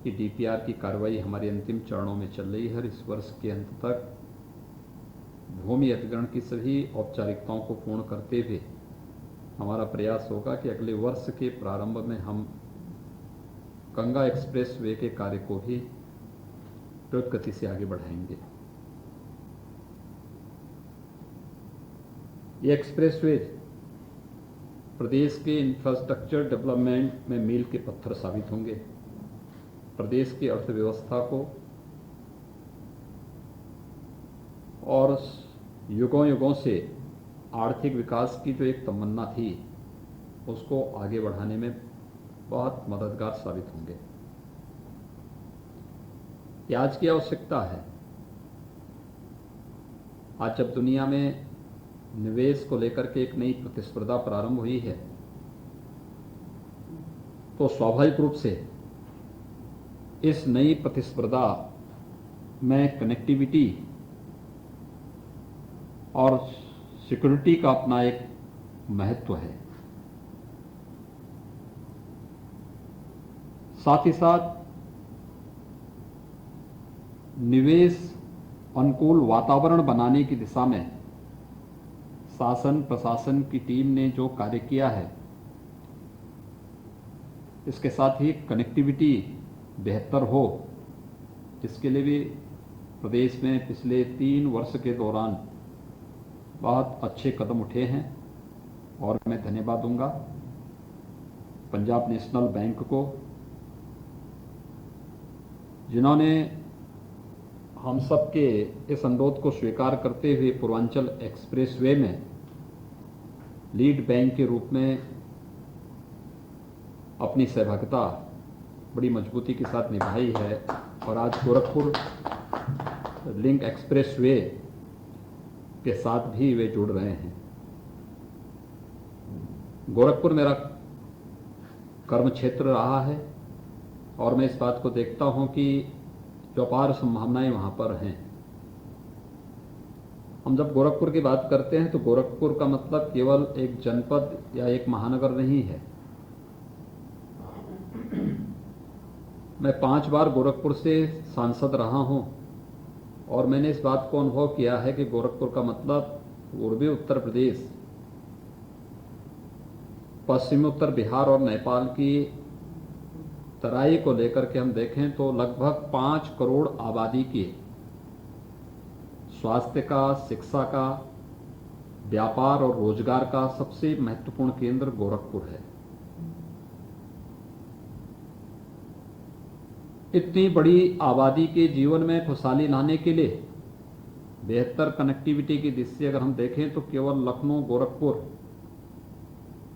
कि डीपीआर की कार्रवाई हमारे अंतिम चरणों में चल रही है। इस वर्ष के अंत तक भूमि अधिग्रहण की सभी औपचारिकताओं को पूर्ण करते हुए हमारा प्रयास होगा कि अगले वर्ष के प्रारंभ में हम गंगा एक्सप्रेस वे के कार्य को भी त्वरित गति से आगे बढ़ाएंगे। ये एक्सप्रेस वे प्रदेश के इंफ्रास्ट्रक्चर डेवलपमेंट में मील के पत्थर साबित होंगे। प्रदेश की अर्थव्यवस्था को और युगों युगों से आर्थिक विकास की जो एक तमन्ना थी उसको आगे बढ़ाने में बहुत मददगार साबित होंगे। ये आज की आवश्यकता है। आज जब दुनिया में निवेश को लेकर के एक नई प्रतिस्पर्धा प्रारंभ हुई है तो स्वाभाविक रूप से इस नई प्रतिस्पर्धा में कनेक्टिविटी और सिक्योरिटी का अपना एक महत्व है। साथ ही साथ निवेश अनुकूल वातावरण बनाने की दिशा में शासन प्रशासन की टीम ने जो कार्य किया है, इसके साथ ही कनेक्टिविटी बेहतर हो, इसके लिए भी प्रदेश में पिछले 3 वर्ष के दौरान बहुत अच्छे कदम उठे हैं और मैं धन्यवाद दूंगा पंजाब नेशनल बैंक को, जिन्होंने हम सब के इस अनुरोध को स्वीकार करते हुए पूर्वांचल एक्सप्रेस वे में लीड बैंक के रूप में अपनी सहभागिता बड़ी मजबूती के साथ निभाई है और आज गोरखपुर लिंक एक्सप्रेस वे के साथ भी वे जुड़ रहे हैं। गोरखपुर मेरा कर्म क्षेत्र रहा है और मैं इस बात को देखता हूं कि जो अपार संभावनाएं वहां पर हैं। हम जब गोरखपुर की बात करते हैं तो गोरखपुर का मतलब केवल एक जनपद या एक महानगर नहीं है। मैं 5 बार गोरखपुर से सांसद रहा हूं और मैंने इस बात को अनुभव किया है कि गोरखपुर का मतलब पूर्वी उत्तर प्रदेश, पश्चिमी उत्तर बिहार और नेपाल की तराई को लेकर के हम देखें तो लगभग 5 करोड़ आबादी के स्वास्थ्य का, शिक्षा का, व्यापार और रोजगार का सबसे महत्वपूर्ण केंद्र गोरखपुर है। इतनी बड़ी आबादी के जीवन में खुशहाली लाने के लिए बेहतर कनेक्टिविटी की दृष्टि से अगर हम देखें तो केवल लखनऊ गोरखपुर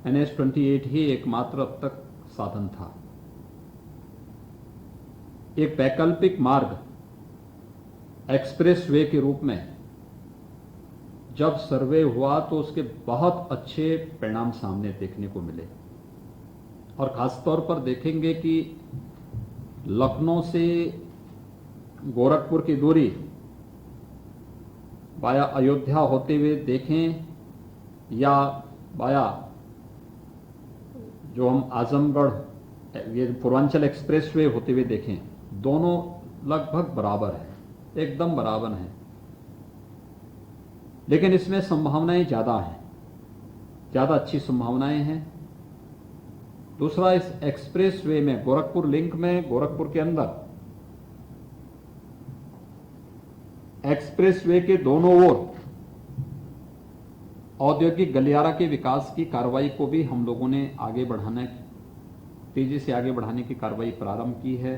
NH-28 ही एकमात्र अब तक साधन था। एक वैकल्पिक मार्ग एक्सप्रेस वे के रूप में जब सर्वे हुआ तो उसके बहुत अच्छे परिणाम सामने देखने को मिले और खासतौर पर देखेंगे कि लखनऊ से गोरखपुर की दूरी वाया अयोध्या होते हुए देखें या वाया जो हम आजमगढ़ ये पूर्वांचल एक्सप्रेस वे होते हुए देखें, दोनों लगभग बराबर है, एकदम बराबर हैं। लेकिन इसमें संभावनाएं ज्यादा हैं, ज्यादा अच्छी संभावनाएं हैं। दूसरा, इस एक्सप्रेस वे में गोरखपुर लिंक में गोरखपुर के अंदर एक्सप्रेस वे के दोनों ओर औद्योगिक गलियारा के विकास की कार्रवाई को भी हम लोगों ने आगे बढ़ाने, तेजी से आगे बढ़ाने की कार्रवाई प्रारंभ की है।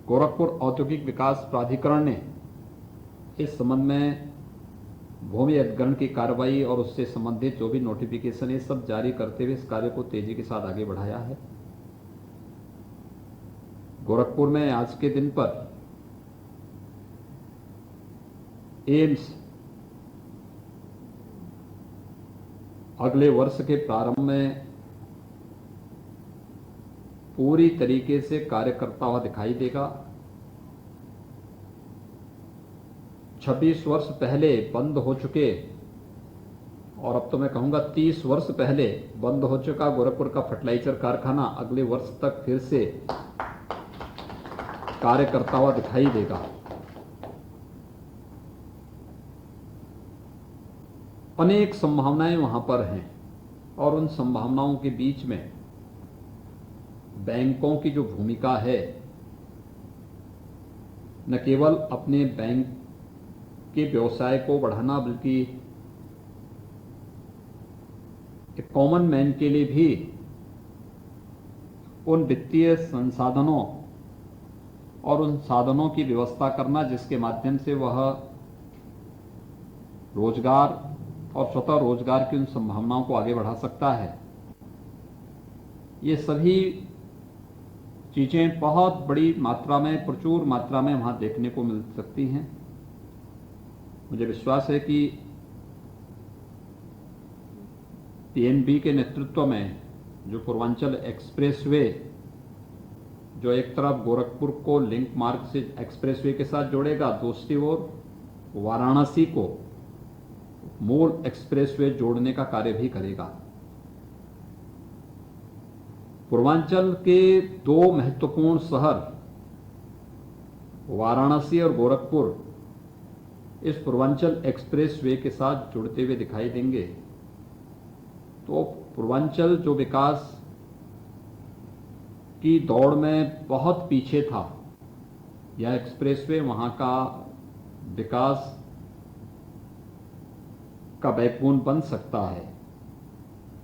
गोरखपुर औद्योगिक विकास प्राधिकरण ने इस संबंध में भूमि अधिग्रहण की कार्रवाई और उससे संबंधित जो भी नोटिफिकेशन है सब जारी करते हुए इस कार्य को तेजी के साथ आगे बढ़ाया है। गोरखपुर में आज के दिन पर एम्स अगले वर्ष के प्रारंभ में पूरी तरीके से कार्य करता हुआ दिखाई देगा। 26 वर्ष पहले बंद हो चुके और अब तो मैं कहूंगा 30 वर्ष पहले बंद हो चुका गोरखपुर का फर्टिलाइजर कारखाना अगले वर्ष तक फिर से कार्य करता हुआ दिखाई देगा। अनेक संभावनाएं वहां पर हैं और उन संभावनाओं के बीच में बैंकों की जो भूमिका है, न केवल अपने बैंक के व्यवसाय को बढ़ाना बल्कि एक कॉमन मैन के लिए भी उन वित्तीय संसाधनों और उन साधनों की व्यवस्था करना जिसके माध्यम से वह रोजगार और स्वतः रोजगार की उन संभावनाओं को आगे बढ़ा सकता है। ये सभी चीजें बहुत बड़ी मात्रा में, प्रचुर मात्रा में वहां देखने को मिल सकती हैं। मुझे विश्वास है कि पीएनबी के नेतृत्व में जो पूर्वांचल एक्सप्रेसवे, जो एक तरफ गोरखपुर को लिंक मार्ग से एक्सप्रेसवे के साथ जोड़ेगा, दूसरी ओर वाराणसी को मूल एक्सप्रेसवे जोड़ने का कार्य भी करेगा। पूर्वांचल के दो महत्वपूर्ण शहर वाराणसी और गोरखपुर इस पूर्वांचल एक्सप्रेसवे के साथ जुड़ते हुए दिखाई देंगे। तो पूर्वांचल जो विकास की दौड़ में बहुत पीछे था, यह एक्सप्रेसवे वहां का विकास का बैकबोन बन सकता है।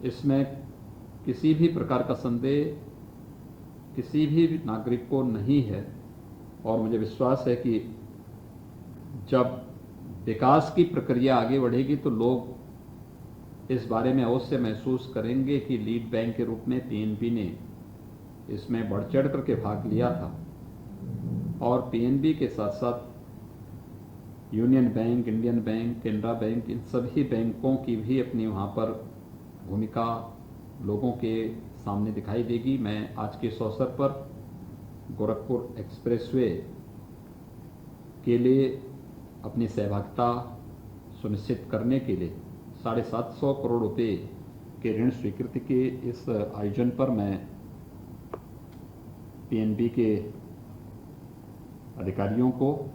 इसमें किसी भी प्रकार का संदेह किसी भी नागरिक को नहीं है और मुझे विश्वास है कि जब विकास की प्रक्रिया आगे बढ़ेगी तो लोग इस बारे में अवश्य महसूस करेंगे कि लीड बैंक के रूप में पीएनबी ने इसमें बढ़ चढ़ करके भाग लिया था और पीएनबी के साथ साथ Union Bank, Indian Bank, Canara Bank, इन सभी बैंकों की भी अपनी वहाँ पर भूमिका लोगों के सामने दिखाई देगी। मैं आज के इस अवसर पर गोरखपुर एक्सप्रेसवे के लिए अपनी सहभागिता सुनिश्चित करने के लिए 750 करोड़ रुपए के ऋण स्वीकृति के इस आयोजन पर मैं पीएनबी के अधिकारियों को,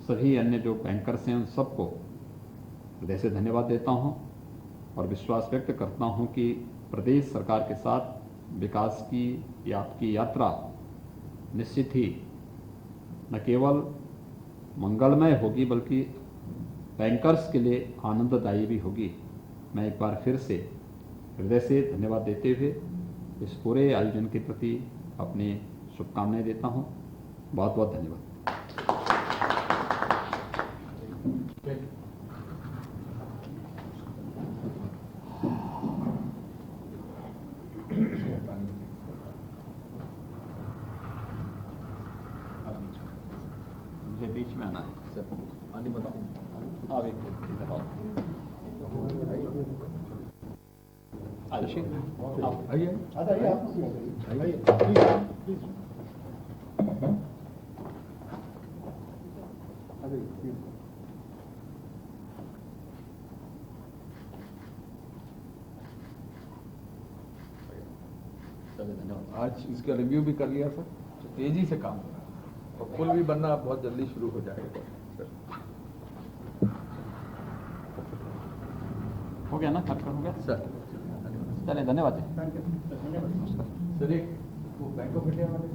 सभी अन्य जो बैंकर्स हैं उन सबको हृदय से धन्यवाद देता हूं और विश्वास व्यक्त करता हूं कि प्रदेश सरकार के साथ विकास की आपकी यात्रा निश्चित ही न केवल मंगलमय होगी बल्कि बैंकर्स के लिए आनंददायी भी होगी। मैं एक बार फिर से हृदय से धन्यवाद देते हुए इस पूरे आयोजन के प्रति अपनी शुभकामनाएं देता हूं। बहुत बहुत धन्यवाद। मुझे बीच में आना है सर, आगे बताओ। आप एक आयुषी आप आइए, आइए प्लीज। धन्यवाद। आज इसका रिव्यू भी कर लिया सर, तेजी से काम हो रहा है और पुल भी बनना बहुत जल्दी शुरू हो जाएगा सर। हो गया ना, खत्म हो गया सर। चलिए, धन्यवाद जी। सर एक वो बैंक ऑफ इंडिया वाले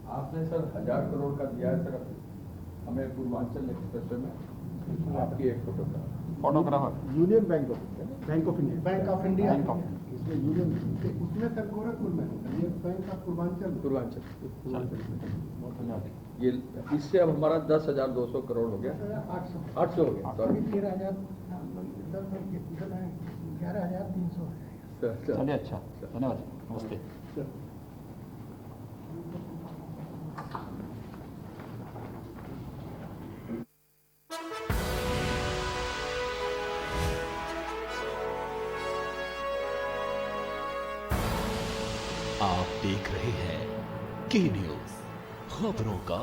आपने सर 1000 करोड़ का दिया है सर हमें पूर्वांचल एक्सप्रेसवे में, आपकी एक photographer union bank of India, bank of India, bank of इसमें यूनियन, उसमें सर गोरखपुर में ये बैंक ऑफ पूर्वांचल पूर्वांचल। बहुत धन्यवाद। ये इससे अब हमारा 10,200 करोड़ हो गया, 800 हो गया, सॉरी 11,300। चलिए, अच्छा, धन्यवाद जी, नमस्ते। आप देख रहे हैं के न्यूज, खबरों का